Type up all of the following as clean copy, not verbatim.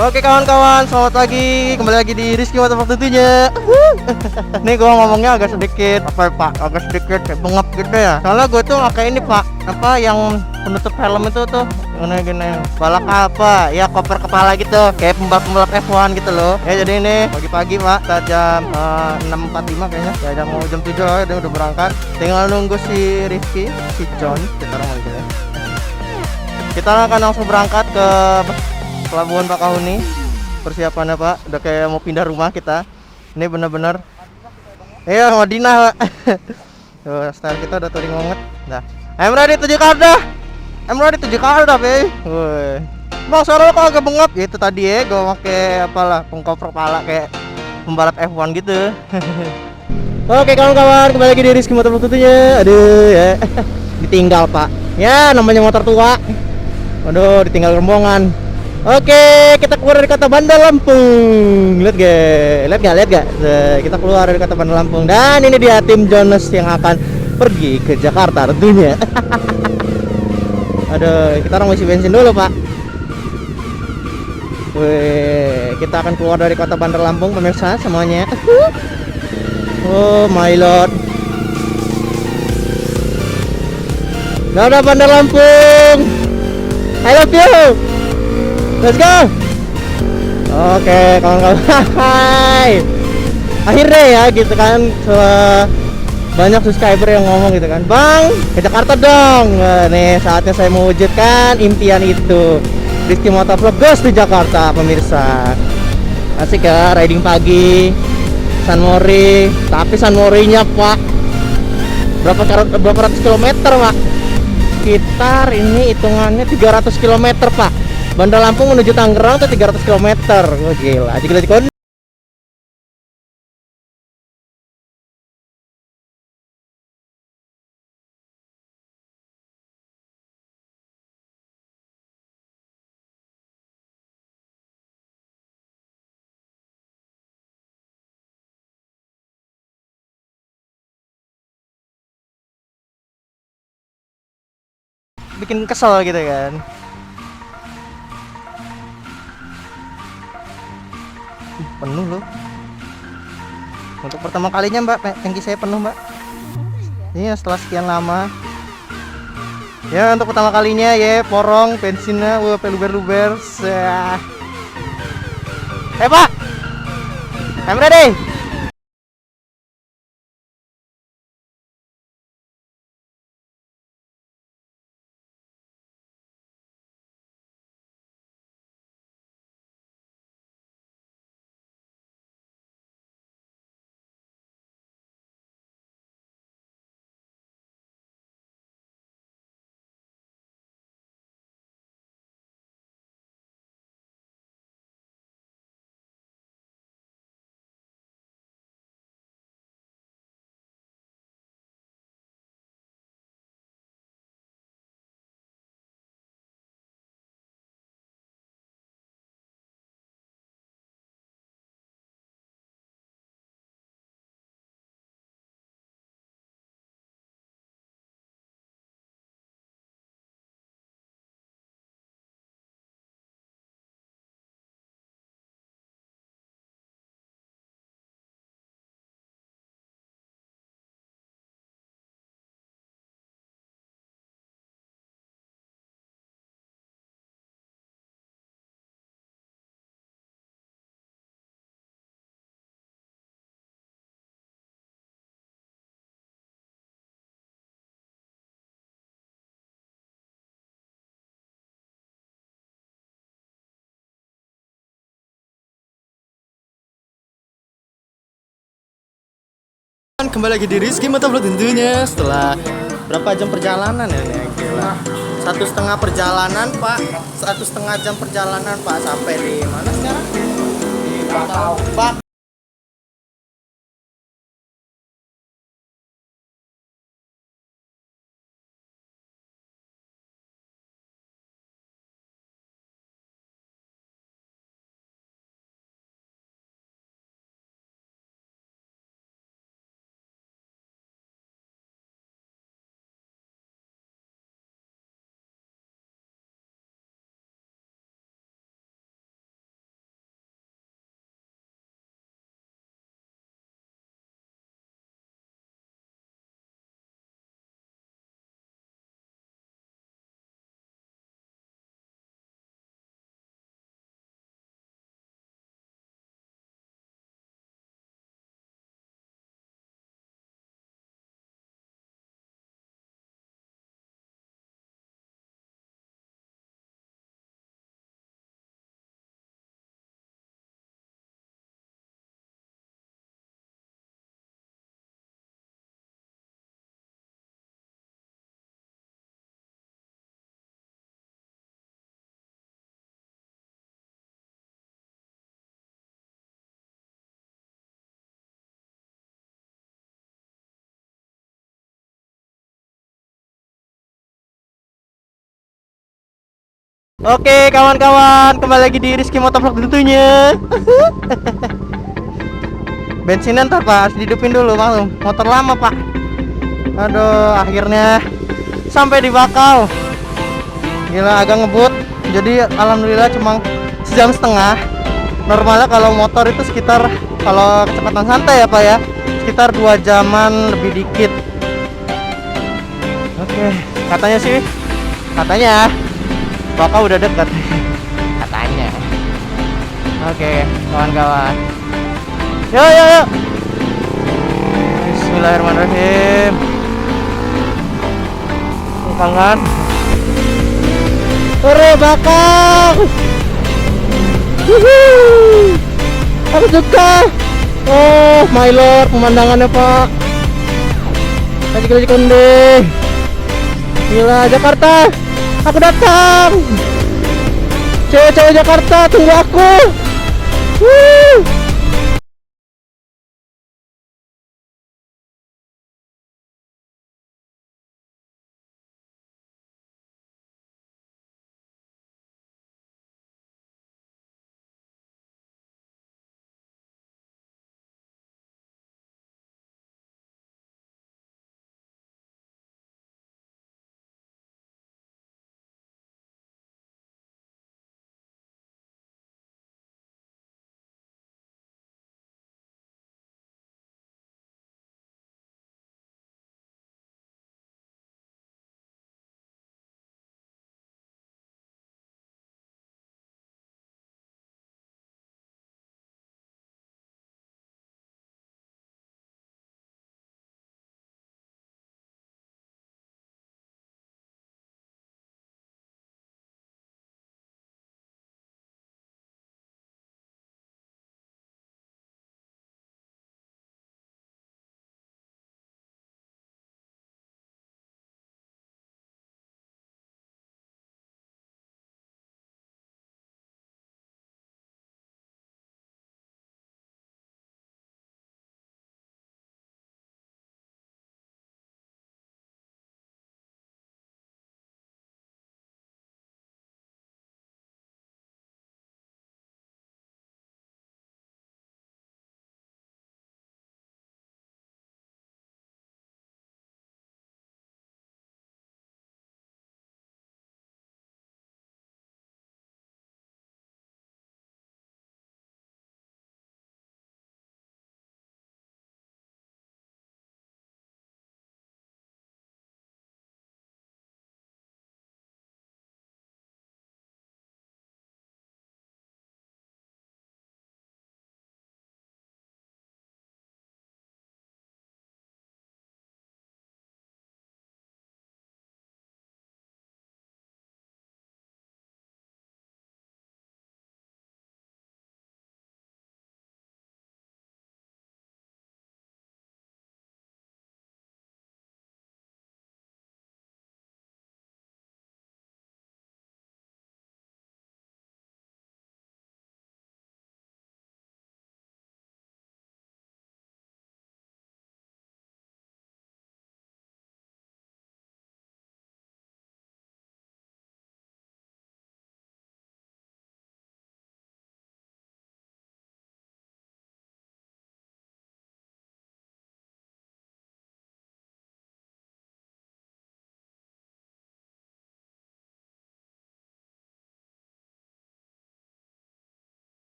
Oke kawan-kawan, selamat pagi. Kembali lagi di Rizky Motovlog tentunya. Nih gua ngomongnya agak sedikit apa ya, Pak? Agak sedikit bengap gitu ya. Soalnya gue tuh pakai ini, Pak. Apa yang penutup helm itu tuh? Gini balak apa? Ya koper kepala gitu. Kayak pembalap-pembalap F1 gitu loh. Ya jadi ini pagi-pagi, Pak. Kita jam 6.45 kayaknya. Ya jam 7 lah, dia udah berangkat. Tinggal nunggu si Rizky, si John, kita orang gitu ya. Kita akan langsung berangkat ke Pelabuhan Bakahuni. Persiapannya Pak, udah kayak mau pindah rumah kita. Ini bener-bener iya Madinah Pak. Tuh, style kita udah touring banget. Nah, I'm ready to Jakarta. I'm ready to Jakarta, baby. Woi. Bang, suara lo kok agak bengap? Ya itu tadi ya, gue pakai apalah pengkoper kepala kayak pembalap F1 gitu. Oke kawan-kawan, kembali lagi di Rizky Motovlog tentunya. Aduh ya. Ditinggal Pak. Ya namanya motor tua. Aduh, ditinggal rombongan. Oke, kita keluar dari kota Bandar Lampung. Lihat gak? Kita keluar dari kota Bandar Lampung dan ini dia tim Jonas yang akan pergi ke Jakarta tentunya. Aduh, kita orang ngisi bensin dulu, Pak. Wih, kita akan keluar dari kota Bandar Lampung pemirsa semuanya. Oh my lord. Dadah Bandar Lampung. I love you. Let's go. Oke, kawan-kawan. Hai. Akhirnya ya gitu kan, banyak subscriber yang ngomong gitu kan, Bang, ke Jakarta dong. Nah, nih saatnya saya mewujudkan impian itu. Rizky Motovlog goes di Jakarta, pemirsa. Asik ya, riding pagi San Mori. Tapi San Morinya Pak, berapa ratus kilometer Pak? Sekitar ini hitungannya 300 kilometer Pak. Bandar Lampung menuju Tangerang tuh 300 kilometer. Wah gila, gila. Bikin kesel gitu kan. Penuh loh. Untuk pertama kalinya Mbak, tangki saya penuh Mbak. Iya setelah sekian lama. Ya untuk pertama kalinya ya porong bensinnya, wah peluber-luber. Pak, I'm ready. Kembali lagi di Rizky Motovlog tentunya setelah berapa jam perjalanan ya nih gila. 1,5 perjalanan Pak, 1,5 jam perjalanan Pak sampai di mana sekarang? Di Bakau. Oke kawan-kawan, kembali lagi di Rizky Motovlog tentunya. Bensinnya ntar pak, harus dihidupin dulu maklum. Motor lama pak. Aduh, akhirnya sampai di Bakau. Gila agak ngebut. Jadi alhamdulillah cuma sejam setengah. Normalnya kalau motor itu sekitar, kalau kecepatan santai ya pak ya, sekitar 2 jaman lebih dikit. Oke, katanya Bakau udah dekat. Katanya. Oke, kawan-kawan. Yuk. Bismillahirrahmanirrahim. Kangen. Hore Bakau. Aku suka. Oh my lord, pemandangannya pak. Lagi konde. Gila Jakarta. Aku datang. Cewek-cewek Jakarta, tunggu aku.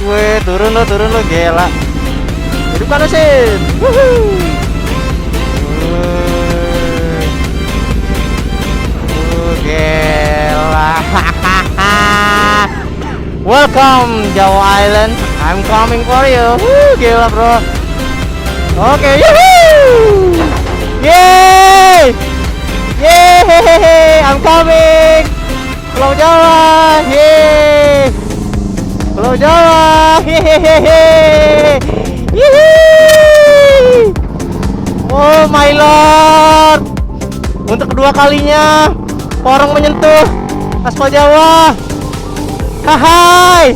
Weh, turun lo, gila. Hidupkan mesin. Gila. Welcome Jawa Island. I'm coming for you. Gila bro. Oke, yuhuu. Yeay. Yeay, I'm coming. Pulau Jawa. Yeay. Pulau Jawa. Hehehe. Oh my lord. Untuk kedua kalinya Porong menyentuh aspal Jawa. Hai.